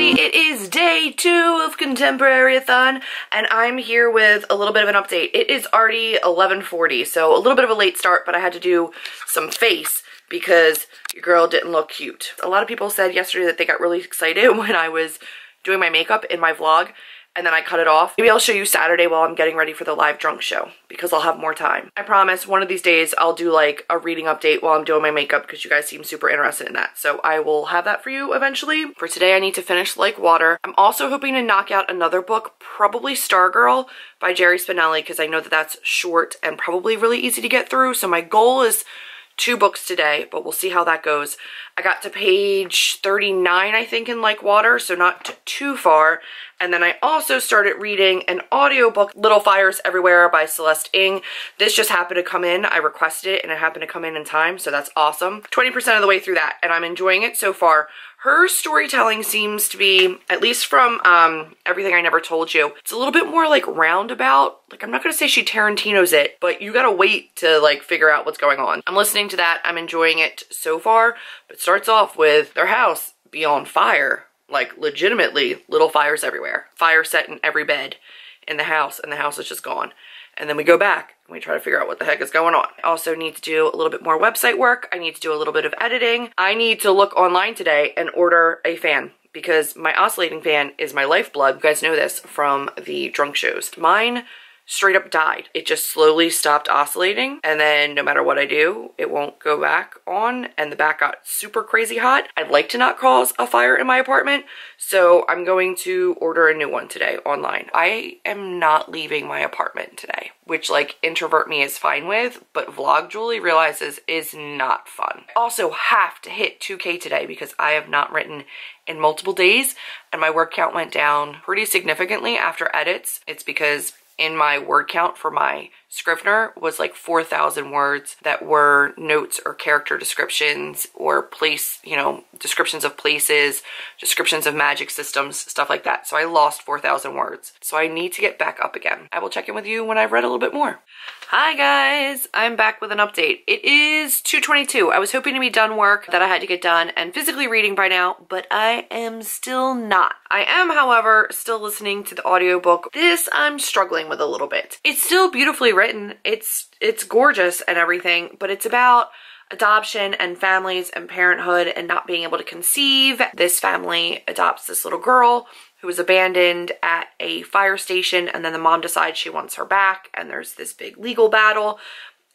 everybody, it is day 2 of ContemporaryAThon, and I'm here with a little bit of an update. It is already 11:40, so a little bit of a late start, but I had to do some face because your girl didn't look cute. A lot of people said yesterday that they got really excited when I was doing my makeup in my vlog, and then I cut it off. Maybe I'll show you Saturday while I'm getting ready for the live drunk show because I'll have more time. I promise one of these days I'll do like a reading update while I'm doing my makeup because you guys seem super interested in that. So I will have that for you eventually. For today I need to finish Like Water. I'm also hoping to knock out another book, probably Stargirl by Jerry Spinelli, because I know that that's short and probably really easy to get through. So my goal is 2 books today, but we'll see how that goes. I got to page 39, I think, in Like Water, so not too far. And then I also started reading an audiobook, Little Fires Everywhere by Celeste Ng. This just happened to come in. I requested it and it happened to come in time, so that's awesome. 20% of the way through that, and I'm enjoying it so far. Her storytelling seems to be, at least from Everything I Never Told You, it's a little bit more like roundabout. Like, I'm not gonna say she Tarantino's it, but you gotta wait to like figure out what's going on. I'm listening to that, I'm enjoying it so far, but it starts off with their house be on fire. Like, legitimately, little fires everywhere. Fire set in every bed in the house, and the house is just gone. And then we go back and we try to figure out what the heck is going on. I also need to do a little bit more website work. I need to do a little bit of editing. I need to look online today and order a fan because my oscillating fan is my lifeblood. You guys know this from the drunk shows. Mine straight up died. It just slowly stopped oscillating, and then no matter what I do, it won't go back on, and the back got super crazy hot. I'd like to not cause a fire in my apartment, so I'm going to order a new one today online. I am not leaving my apartment today, which like introvert me is fine with, but vlog Julie realizes is not fun. Also have to hit 2K today because I have not written in multiple days, and my word count went down pretty significantly after edits. It's because in my word count for my Scrivener was like 4,000 words that were notes or character descriptions or place, you know, descriptions of places, descriptions of magic systems, stuff like that. So I lost 4,000 words. So I need to get back up again. I will check in with you when I've read a little bit more. Hi guys, I'm back with an update. It is 2:22. I was hoping to be done work that I had to get done and physically reading by now, but I am still not. I am, however, still listening to the audiobook. This I'm struggling with a little bit. It's still beautifully written. It's gorgeous and everything, but it's about adoption and families and parenthood and not being able to conceive. This family adopts this little girl who was abandoned at a fire station, and then the mom decides she wants her back, and there's this big legal battle.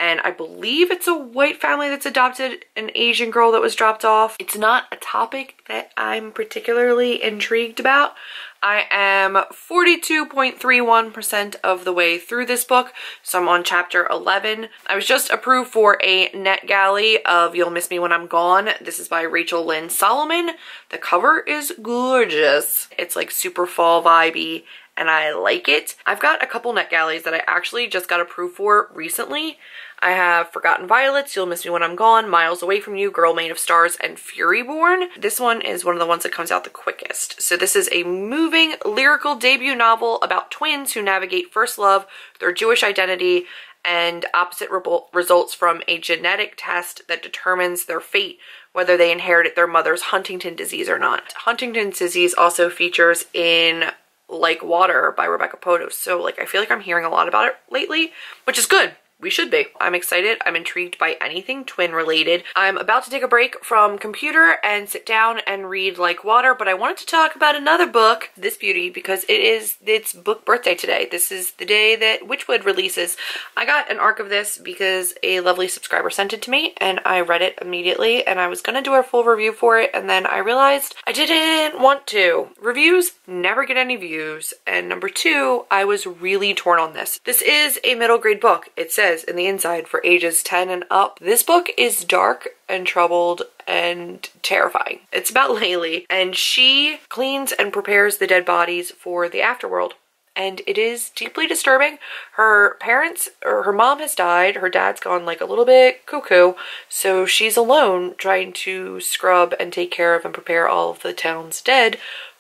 And I believe it's a white family that's adopted an Asian girl that was dropped off. It's not a topic that I'm particularly intrigued about. I am 42.31% of the way through this book, so I'm on chapter 11. I was just approved for a NetGalley of You'll Miss Me When I'm Gone. This is by Rachel Lynn Solomon. The cover is gorgeous. It's like super fall vibey, and I like it. I've got a couple NetGalleys that I actually just got approved for recently. I have Forgotten Violets, You'll Miss Me When I'm Gone, Miles Away From You, Girl Made of Stars, and Furyborn. This one is one of the ones that comes out the quickest. So this is a moving lyrical debut novel about twins who navigate first love, their Jewish identity, and opposite results from a genetic test that determines their fate, whether they inherited their mother's Huntington disease or not. Huntington's disease also features in Like Water by Rebecca Potos. So like I feel like I'm hearing a lot about it lately, which is good. We should be. I'm excited. I'm intrigued by anything twin related. I'm about to take a break from computer and sit down and read Like Water, but I wanted to talk about another book, this beauty, because it's book birthday today. This is the day that Witchwood releases. I got an arc of this because a lovely subscriber sent it to me and I read it immediately, and I was gonna do a full review for it, and then I realized I didn't want to. Reviews never get any views, and number 2, I was really torn on this. This is a middle grade book. It says in the inside for ages 10 and up. This book is dark and troubled and terrifying. It's about Laylee, and she cleans and prepares the dead bodies for the afterworld, and it is deeply disturbing. Her parents, or her mom, has died. Her dad's gone like a little bit cuckoo, so she's alone trying to scrub and take care of and prepare all of the town's dead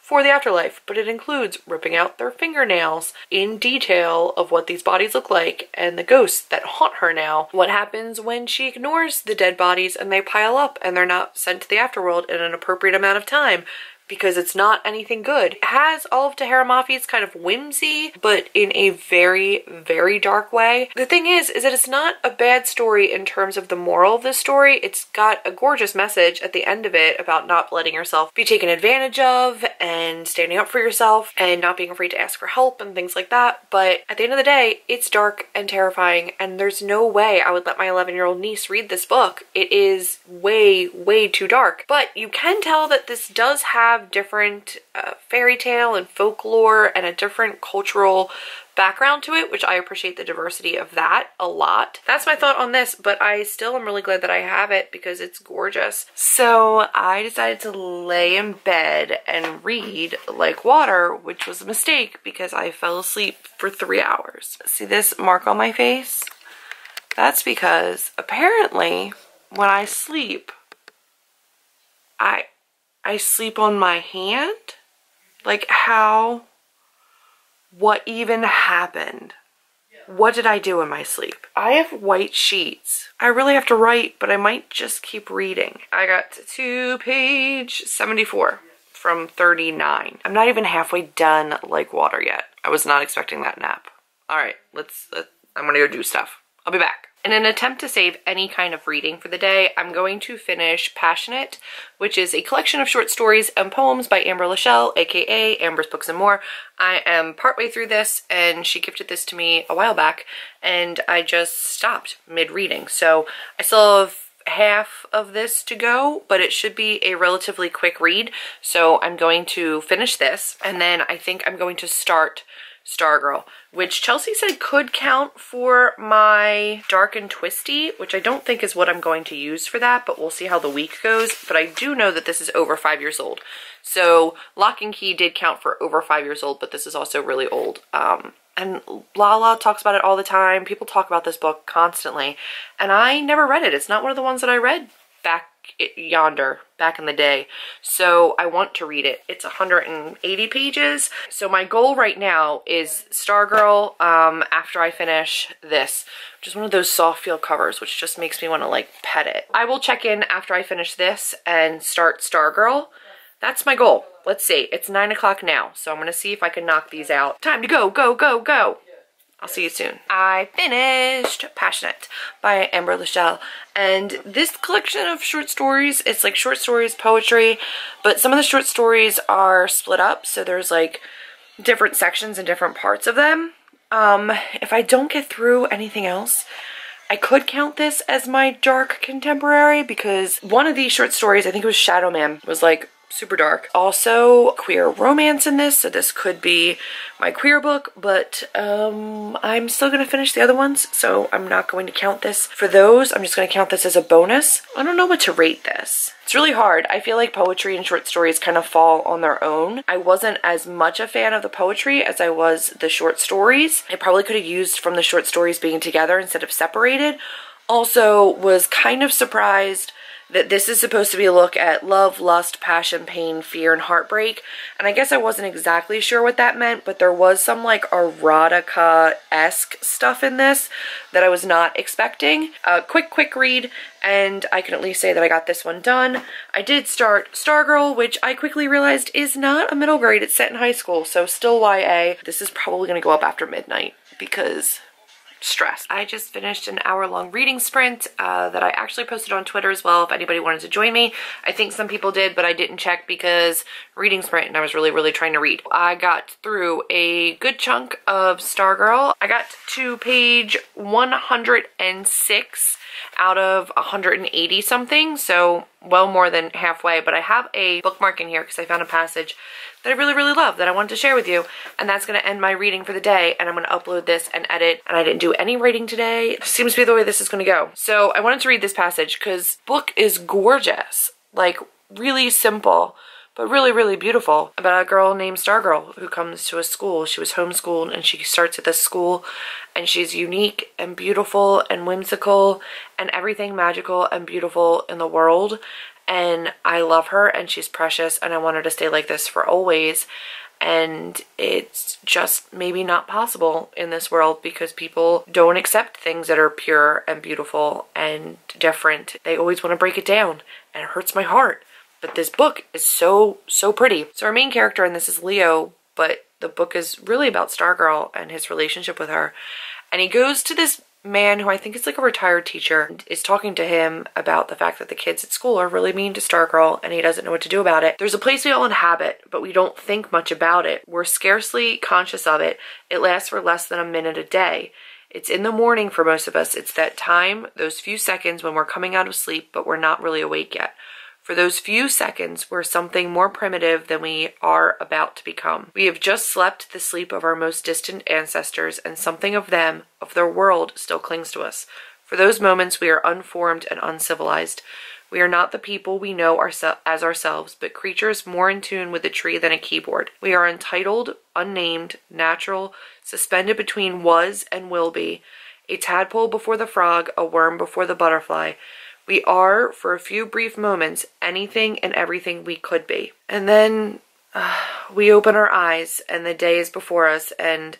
for the afterlife, but it includes ripping out their fingernails in detail of what these bodies look like and the ghosts that haunt her now. What happens when she ignores the dead bodies and they pile up and they're not sent to the afterworld in an appropriate amount of time? because it's not anything good. It has all of Tahereh Mafi's kind of whimsy, but in a very, very dark way. The thing is that it's not a bad story in terms of the moral of the story. It's got a gorgeous message at the end of it about not letting yourself be taken advantage of and standing up for yourself and not being afraid to ask for help and things like that. But at the end of the day, it's dark and terrifying, and there's no way I would let my 11-year-old niece read this book. It is way, way too dark. But you can tell that this does have different fairy tale and folklore and a different cultural background to it, which I appreciate the diversity of that a lot. That's my thought on this, but I still am really glad that I have it because it's gorgeous. So I decided to lay in bed and read like water, which was a mistake because I fell asleep for 3 hours. See this mark on my face? That's because apparently when I sleep, I sleep on my hand. Like how? What even happened? What did I do in my sleep? I have white sheets. I really have to write, but I might just keep reading. I got to page 74 from 39. I'm not even halfway done like water yet. I was not expecting that nap. All right, I'm gonna go do stuff. I'll be back. In an attempt to save any kind of reading for the day, I'm going to finish Passionate, which is a collection of short stories and poems by Amber Lachelle, aka Amber's Books and More. I am partway through this, and she gifted this to me a while back, and I just stopped mid-reading. So I still have half of this to go, but it should be a relatively quick read. So I'm going to finish this, and then I think I'm going to start Stargirl, which Chelsea said could count for my dark and twisty, which I don't think is what I'm going to use for that, but we'll see how the week goes. But I do know that this is over 5 years old. So Lock and Key did count for over 5 years old, but this is also really old. And Lala talks about it all the time. People talk about this book constantly, and I never read it. It's not one of the ones that I read back in the day, so I want to read it. It's 180 pages, so my goal right now is Stargirl after I finish this, which is one of those soft feel covers, which just makes me want to like pet it. I will check in after I finish this and start Stargirl. That's my goal. Let's see, it's 9 o'clock now, so I'm gonna see if I can knock these out. Time to go, go, go, go. I'll see you soon. I finished Passionate by Amber Lachelle, and this collection of short stories, it's like short stories, poetry, but some of the short stories are split up, so there's like different sections and different parts of them. If I don't get through anything else, I could count this as my dark contemporary, because one of these short stories, I think it was Shadow Man, was like super dark. Also queer romance in this, so this could be my queer book, but I'm still gonna finish the other ones, so I'm not going to count this for those. I'm just gonna count this as a bonus. I don't know what to rate this. It's really hard. I feel like poetry and short stories kind of fall on their own. I wasn't as much a fan of the poetry as I was the short stories. I probably could have used from the short stories being together instead of separated. Also was kind of surprised that this is supposed to be a look at love, lust, passion, pain, fear, and heartbreak. And I guess I wasn't exactly sure what that meant, but there was some like erotica-esque stuff in this that I was not expecting. Quick read, and I can at least say that I got this one done. I did start Stargirl, which I quickly realized is not a middle grade. It's set in high school, so still YA. This is probably going to go up after midnight because stress. I just finished an hour-long reading sprint that I actually posted on Twitter as well if anybody wanted to join me. I think some people did, but I didn't check because reading sprint and I was really trying to read. I got through a good chunk of Stargirl. I got to page 106 out of 180 something, so well more than halfway, but I have a bookmark in here because I found a passage that I really love that I wanted to share with you, and that's going to end my reading for the day, and I'm going to upload this and edit, and I didn't do any writing today. It seems to be the way this is going to go. So I wanted to read this passage because book is gorgeous, like really simple, but really beautiful, about a girl named Stargirl who comes to a school. She was homeschooled and she starts at this school, and she's unique and beautiful and whimsical and everything magical and beautiful in the world. And I love her, and she's precious, and I want her to stay like this for always. And it's just maybe not possible in this world because people don't accept things that are pure and beautiful and different. They always want to break it down, and it hurts my heart. But this book is so pretty. So our main character in this is Leo, but the book is really about Stargirl and his relationship with her. And he goes to this man who I think is like a retired teacher, and is talking to him about the fact that the kids at school are really mean to Stargirl and he doesn't know what to do about it. There's a place we all inhabit, but we don't think much about it. We're scarcely conscious of it. It lasts for less than a minute a day. It's in the morning for most of us. It's that time, those few seconds when we're coming out of sleep, but we're not really awake yet. For those few seconds, we're something more primitive than we are about to become. We have just slept the sleep of our most distant ancestors, and something of them, of their world, still clings to us. For those moments, we are unformed and uncivilized. We are not the people we know as ourselves, but creatures more in tune with a tree than a keyboard. We are untitled, unnamed, natural, suspended between was and will be, a tadpole before the frog, a worm before the butterfly. We are, for a few brief moments, anything and everything we could be. And then we open our eyes and the day is before us and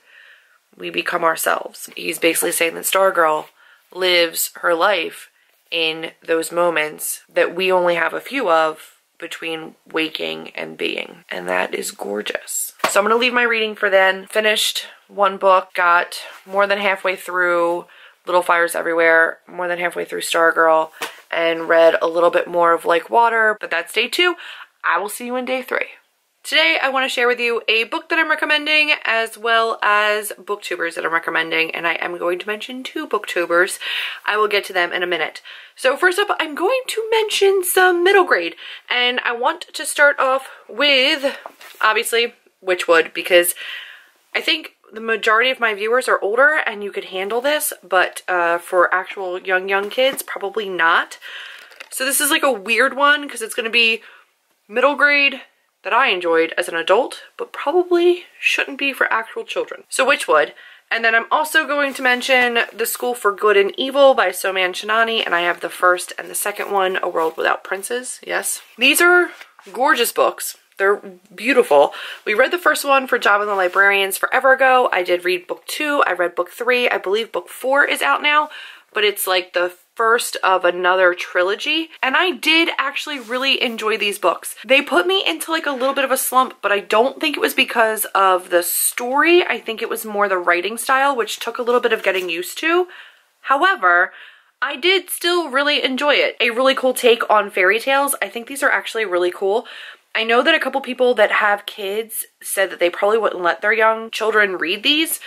we become ourselves. He's basically saying that Stargirl lives her life in those moments that we only have a few of between waking and being. And that is gorgeous. So I'm going to leave my reading for then. Finished one book, got more than halfway through Little Fires Everywhere, more than halfway through Stargirl, and read a little bit more of Like Water, but that's day 2. I will see you in day 3. Today I want to share with you a book that I'm recommending as well as booktubers that I'm recommending, and I am going to mention 2 booktubers. I will get to them in a minute. So first up, I'm going to mention some middle grade, and I want to start off with, obviously, Witchwood, because I think the majority of my viewers are older and you could handle this, but for actual young kids, probably not. So this is like a weird one because it's going to be middle grade that I enjoyed as an adult, but probably shouldn't be for actual children. So Witchwood. And then I'm also going to mention The School for Good and Evil by Soman Shinani, and I have the first and the second one, A World Without Princes. Yes. These are gorgeous books. They're beautiful. We read the first one for Job and the Librarians forever ago. I did read book 2. I read book 3. I believe book 4 is out now, but it's like the first of another trilogy. And I did actually really enjoy these books. They put me into like a little bit of a slump, but I don't think it was because of the story. I think it was more the writing style, which took a little bit of getting used to. However, I did still really enjoy it. A really cool take on fairy tales. I think these are actually really cool. I know that a couple people that have kids said that they probably wouldn't let their young children read these,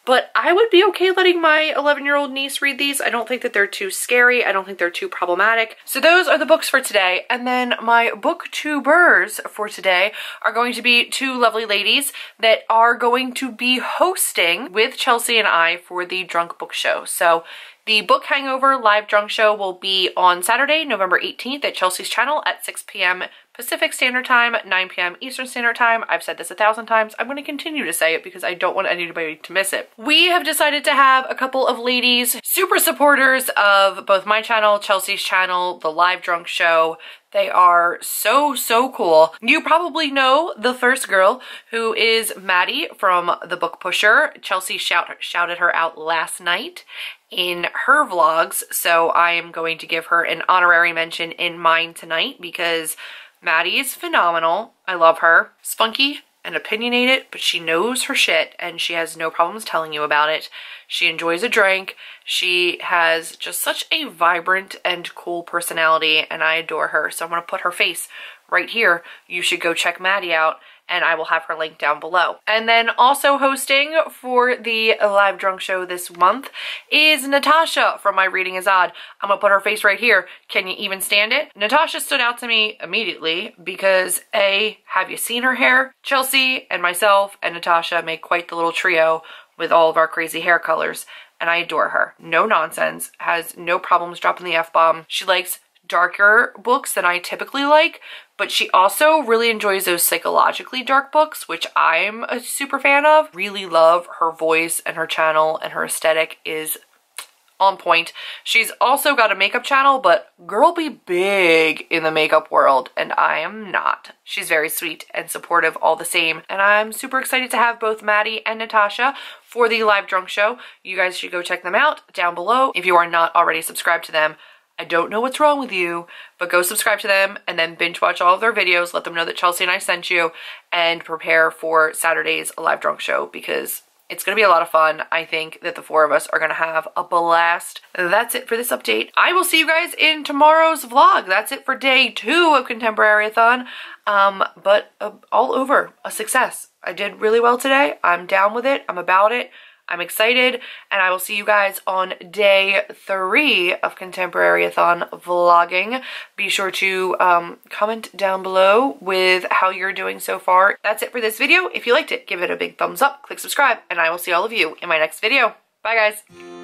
but I would be okay letting my 11-year-old niece read these. I don't think that they're too scary. I don't think they're too problematic. So those are the books for today. And then my booktubers for today are going to be 2 lovely ladies that are going to be hosting with Chelsea and I for the Drunk Book Show. So the Book Hangover live drunk show will be on Saturday, November 18th at Chelsea's channel at 6 p.m. Pacific Standard Time, 9 p.m. Eastern Standard Time. I've said this 1,000 times. I'm going to continue to say it because I don't want anybody to miss it. We have decided to have a couple of ladies, super supporters of both my channel, Chelsea's channel, the live drunk show. They are so cool. You probably know the first girl, who is Maddie from The Book Pusher. Chelsea shouted her out last night in her vlogs, so I am going to give her an honorary mention in mine tonight because Maddie is phenomenal. I love her. Spunky and opinionated, but she knows her shit and she has no problems telling you about it. She enjoys a drink. She has just such a vibrant and cool personality and I adore her. So I'm going to put her face right here. You should go check Maddie out and I will have her link down below. And then also hosting for the live drunk show this month is Natasha from My Reading is Odd. I'm gonna put her face right here. Can you even stand it? Natasha stood out to me immediately because A, have you seen her hair? Chelsea and myself and Natasha make quite the little trio with all of our crazy hair colors and I adore her. No nonsense, has no problems dropping the F-bomb. She likes darker books than I typically like, but she also really enjoys those psychologically dark books, which I'm a super fan of. Really love her voice and her channel, and her aesthetic is on point. She's also got a makeup channel, but girl be big in the makeup world, and I am not. She's very sweet and supportive all the same, and I'm super excited to have both Maddie and Natasha for the live drunk show. You guys should go check them out down below. If you are not already subscribed to them, I don't know what's wrong with you, but go subscribe to them and then binge watch all of their videos. Let them know that Chelsea and I sent you, and prepare for Saturday's live drunk show because it's going to be a lot of fun. I think that the four of us are going to have a blast. That's it for this update. I will see you guys in tomorrow's vlog. That's it for day 2 of ContemporaryAthon. But all over, a success. I did really well today. I'm down with it. I'm about it. I'm excited, and I will see you guys on day 3 of ContemporaryAthon vlogging. Be sure to comment down below with how you're doing so far. That's it for this video. If you liked it, give it a big thumbs up, click subscribe, and I will see all of you in my next video. Bye, guys.